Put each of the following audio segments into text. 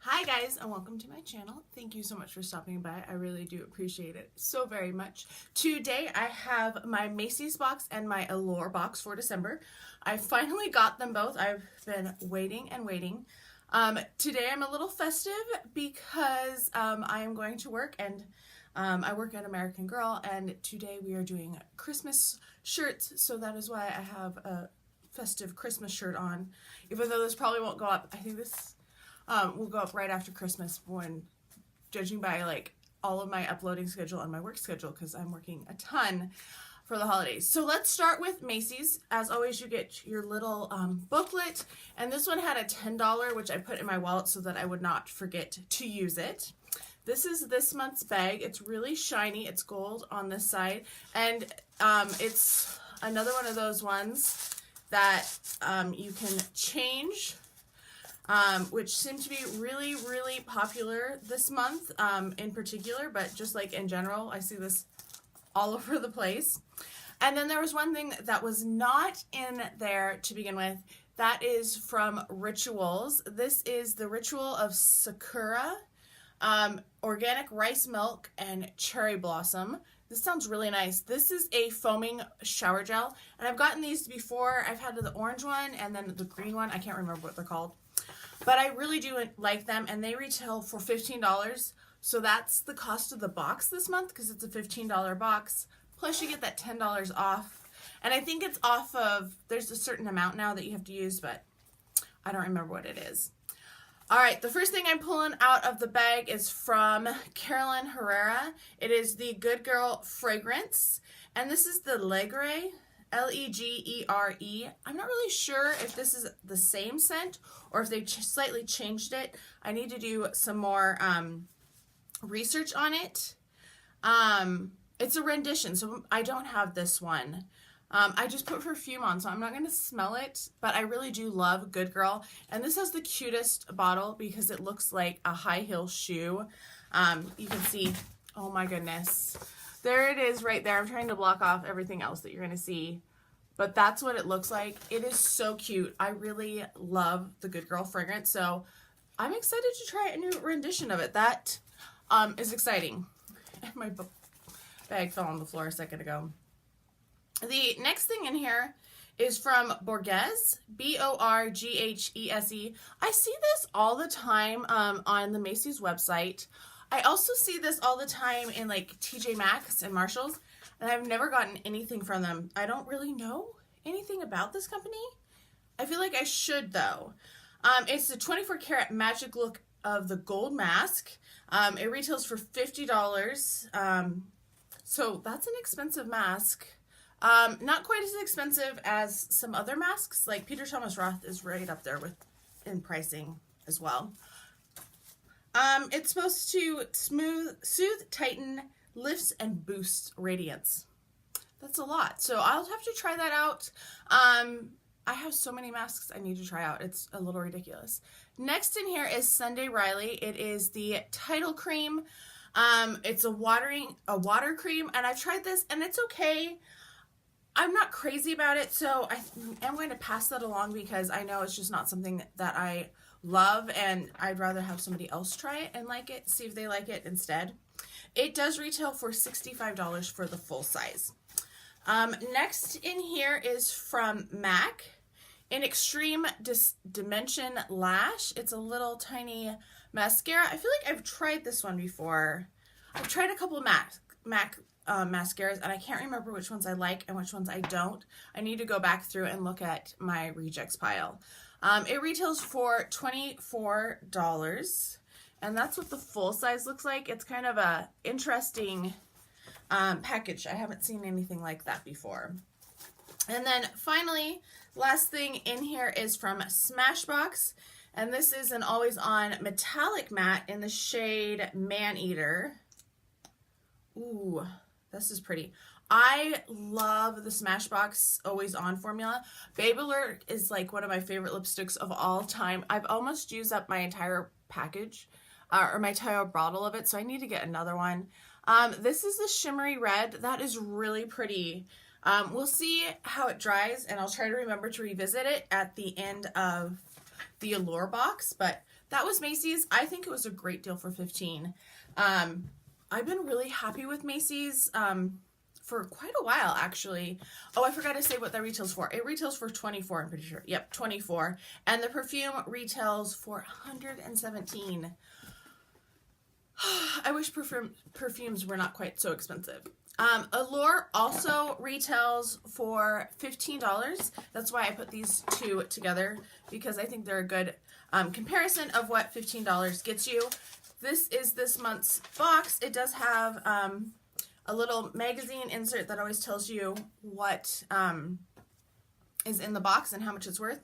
Hi guys, and welcome to my channel. Thank you so much for stopping by. I really do appreciate it so very much. Today I have my Macy's box and my Allure box for December. I finally got them both. I've been waiting and waiting. Today I'm a little festive because I am going to work, and I work at American Girl, and today we are doing Christmas shirts, so that is why I have a festive Christmas shirt on, even though this probably won't go up. I think this will go up right after Christmas, when judging by like all of my uploading schedule and my work schedule, because I'm working a ton for the holidays. So let's start with Macy's. As always, you get your little booklet, and this one had a $10, which I put in my wallet so that I would not forget to use it. This is this month's bag. It's really shiny. It's gold on this side, and it's another one of those ones that you can change, which seem to be really, really popular this month in particular, but just like in general, I see this all over the place. And then there was one thing that was not in there to begin with. That is from Rituals. This is the Ritual of Sakura, organic rice milk, and cherry blossom. This sounds really nice. This is a foaming shower gel, and I've gotten these before. I've had the orange one and then the green one. I can't remember what they're called, but I really do like them, and they retail for $15. So that's the cost of the box this month, because it's a $15 box. Plus you get that $10 off. And I think it's off of, there's a certain amount now that you have to use, but I don't remember what it is. All right, the first thing I'm pulling out of the bag is from Carolyn Herrera. It is the Good Girl fragrance, and this is the Legre, Legere. I'm not really sure if this is the same scent or if they slightly changed it. I need to do some more research on it. It's a rendition, so I don't have this one. I just put perfume on, so I'm not going to smell it, but I really do love Good Girl. And this has the cutest bottle because it looks like a high heel shoe. You can see, oh my goodness. There it is right there. I'm trying to block off everything else that you're going to see, but that's what it looks like. It is so cute. I really love the Good Girl fragrance, so I'm excited to try a new rendition of it. That is exciting. And my bag fell on the floor a second ago. The next thing in here is from Borghese, Borghese. I see this all the time on the Macy's website. I also see this all the time in like TJ Maxx and Marshalls, and I've never gotten anything from them. I don't really know anything about this company. I feel like I should, though. It's the 24 karat magic look of the gold mask. It retails for $50. So that's an expensive mask. Not quite as expensive as some other masks, like Peter Thomas Roth is right up there with in pricing as well. It's supposed to soothe, tighten, lifts, and boost radiance. That's a lot, so I'll have to try that out. I have so many masks I need to try out. It's a little ridiculous. Next in here is Sunday Riley. It is the Tidal Cream. It's a water cream, and I've tried this, and it's okay. I'm not crazy about it, so I am going to pass that along because I know it's just not something that I love, and I'd rather have somebody else try it and like it, see if they like it instead. It does retail for $65 for the full size. Next in here is from MAC, in Extreme Dimension Lash. It's a little tiny mascara. I feel like I've tried this one before. I've tried a couple of MAC mascaras, and I can't remember which ones I like and which ones I don't. I need to go back through and look at my rejects pile. It retails for $24, and that's what the full size looks like. It's kind of a interesting package. I haven't seen anything like that before. And then finally, last thing in here is from Smashbox, and this is an always on metallic matte in the shade Maneater. Ooh, this is pretty. I love the Smashbox Always On formula. Babe Alert is like one of my favorite lipsticks of all time. I've almost used up my entire package, or my entire bottle of it, so I need to get another one. This is the shimmery red. That is really pretty. We'll see how it dries, and I'll try to remember to revisit it at the end of the Allure box, but that was Macy's. I think it was a great deal for $15. I've been really happy with Macy's for quite a while, actually. Oh, I forgot to say what that retails for. It retails for $24, I'm pretty sure. Yep, $24. And the perfume retails for $117. I wish perfumes were not quite so expensive. Allure also retails for $15. That's why I put these two together, because I think they're a good comparison of what $15 gets you. This is this month's box. It does have a little magazine insert that always tells you what is in the box and how much it's worth.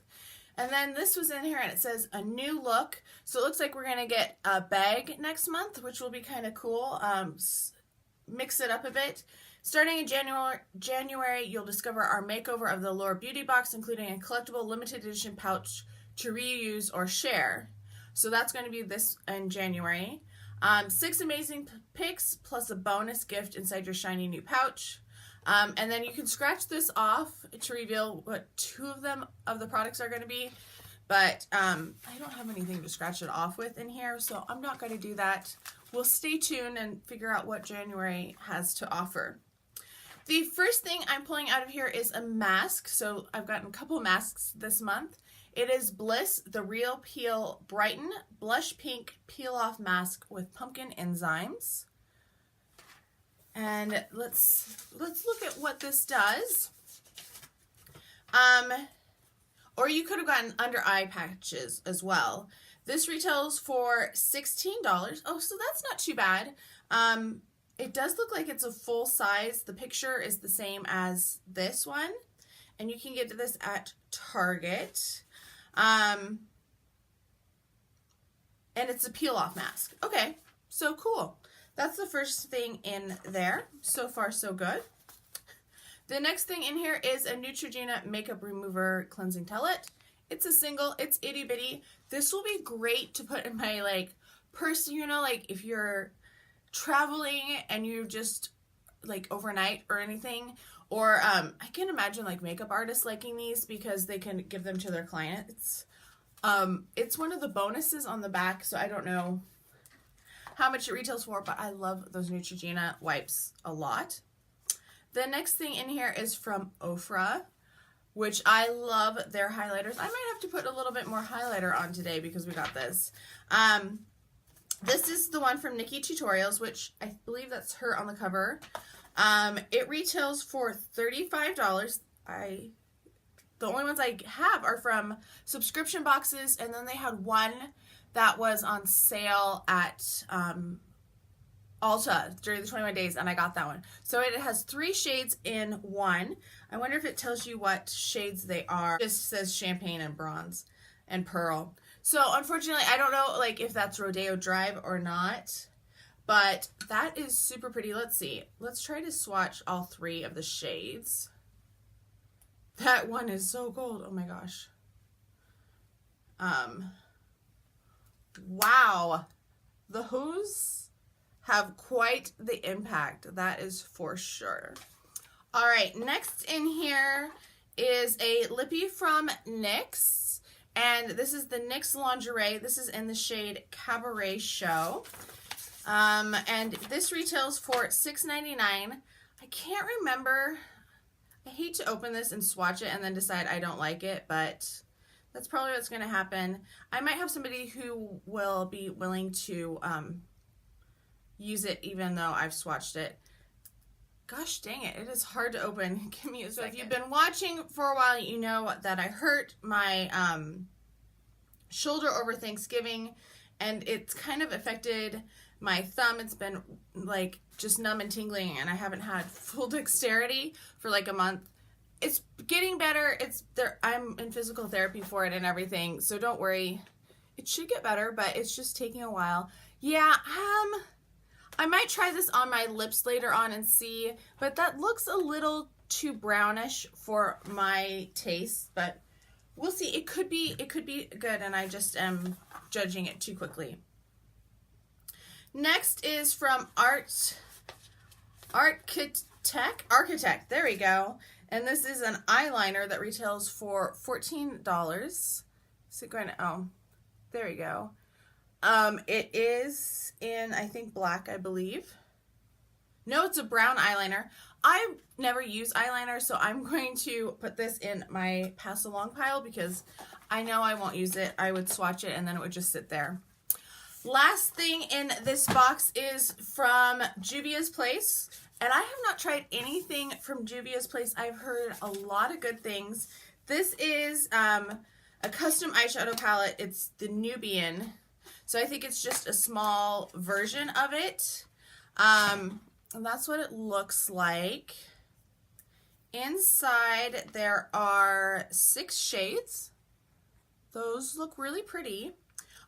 And then this was in here and it says a new look. So it looks like we're going to get a bag next month, which will be kind of cool. Mix it up a bit. Starting in January, you'll discover our makeover of the Allure Beauty Box, including a collectible limited edition pouch to reuse or share. So that's going to be this in January. 6 amazing picks plus a bonus gift inside your shiny new pouch. And then you can scratch this off to reveal what 2 of the products are going to be. But I don't have anything to scratch it off with in here, so I'm not going to do that. We'll stay tuned and figure out what January has to offer. The first thing I'm pulling out of here is a mask. So I've gotten a couple masks this month. It is Bliss, the Real Peel Brighten Blush Pink Peel Off Mask with Pumpkin Enzymes. And let's look at what this does. Or you could have gotten under eye patches as well. This retails for $16. Oh, so that's not too bad. It does look like it's a full size. The picture is the same as this one. And you can get this at Target. And it's a peel off mask. Okay, so cool. That's the first thing in there. So far, so good. The next thing in here is a Neutrogena Makeup Remover Cleansing Towelette. It's a single, it's itty bitty. This will be great to put in my like purse, you know, like if you're traveling and you just like overnight or anything. Or I can imagine like makeup artists liking these because they can give them to their clients. It's one of the bonuses on the back, so I don't know how much it retails for, but I love those Neutrogena wipes a lot. The next thing in here is from Ofra, which I love their highlighters. I might have to put a little bit more highlighter on today because we got this. This is the one from Nikki Tutorials, which I believe that's her on the cover. It retails for $35. The only ones I have are from subscription boxes, and then they had one that was on sale at Ulta during the 21 days, and I got that one. So it has 3 shades in one. I wonder if it tells you what shades they are. It just says champagne and bronze and pearl. So unfortunately, I don't know like if that's Rodeo Drive or not, but that is super pretty. Let's see. Let's try to swatch all 3 of the shades. That one is so gold. Oh my gosh. Wow. Those have quite the impact. That is for sure. All right. Next in here is a lippy from NYX. And this is the NYX Lingerie. This is in the shade Cabaret Show. And this retails for $6.99. I can't remember. I hate to open this and swatch it and then decide I don't like it, but that's probably what's going to happen. I might have somebody who will be willing to use it even though I've swatched it. Gosh dang it, it is hard to open. Give me a second. So if you've been watching for a while, you know that I hurt my shoulder over Thanksgiving, and it's kind of affected my thumb. It's been like just numb and tingling, and I haven't had full dexterity for like a month. It's getting better. It's there. I'm in physical therapy for it and everything, so don't worry. It should get better, but it's just taking a while. Yeah, I might try this on my lips later on and see, but that looks a little too brownish for my taste, but we'll see. It could be good, and I just am judging it too quickly. Next is from Architect. There we go. And this is an eyeliner that retails for $14. Is it going to, oh, there we go. It is in, I think, black, I believe. No, it's a brown eyeliner. I never use eyeliner, so I'm going to put this in my pass along pile because I know I won't use it. I would swatch it and then it would just sit there. Last thing in this box is from Juvia's Place. And I have not tried anything from Juvia's Place. I've heard a lot of good things. This is a custom eyeshadow palette. It's the Nubian. So I think it's just a small version of it. And that's what it looks like. Inside there are 6 shades. Those look really pretty.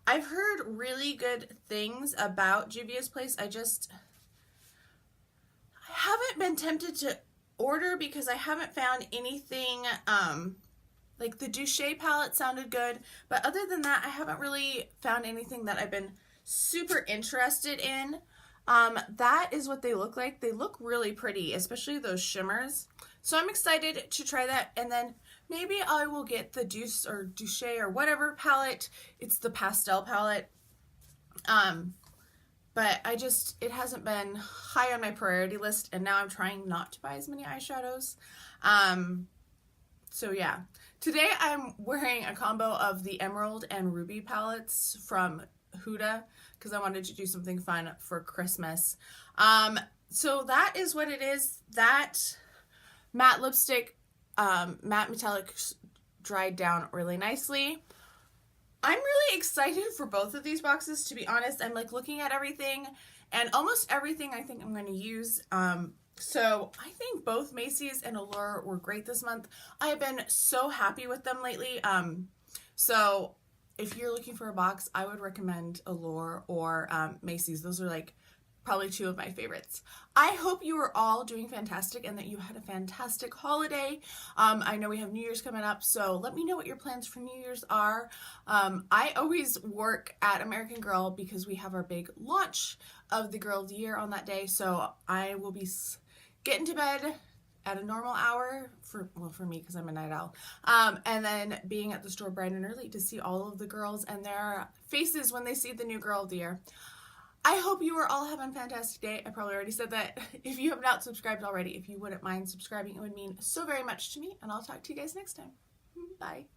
I've heard really good things about Juvia's Place. I haven't been tempted to order because I haven't found anything, like the Douche palette sounded good, but other than that, I haven't really found anything that I've been super interested in. That is what they look like. They look really pretty, especially those shimmers. So I'm excited to try that, and then maybe I will get the Douce or Douche or whatever palette. It's the pastel palette. But it hasn't been high on my priority list, and now I'm trying not to buy as many eyeshadows. So yeah, today I'm wearing a combo of the Emerald and Ruby palettes from Huda because I wanted to do something fun for Christmas. So that is what it is. That matte lipstick, matte metallic dried down really nicely. I'm really excited for both of these boxes, to be honest. I'm like looking at everything, and almost everything I think I'm going to use. So I think both Macy's and Allure were great this month. I have been so happy with them lately. So if you're looking for a box, I would recommend Allure or Macy's. Those are like probably 2 of my favorites. I hope you are all doing fantastic and that you had a fantastic holiday. I know we have New Year's coming up, so let me know what your plans for New Year's are. I always work at American Girl because we have our big launch of the Girl of the Year on that day, so I will be getting to bed at a normal hour for me because I'm a night owl, and then being at the store bright and early to see all of the girls and their faces when they see the new Girl of the Year. I hope you are all having a fantastic day. I probably already said that. If you have not subscribed already, if you wouldn't mind subscribing, it would mean so very much to me, and I'll talk to you guys next time. Bye.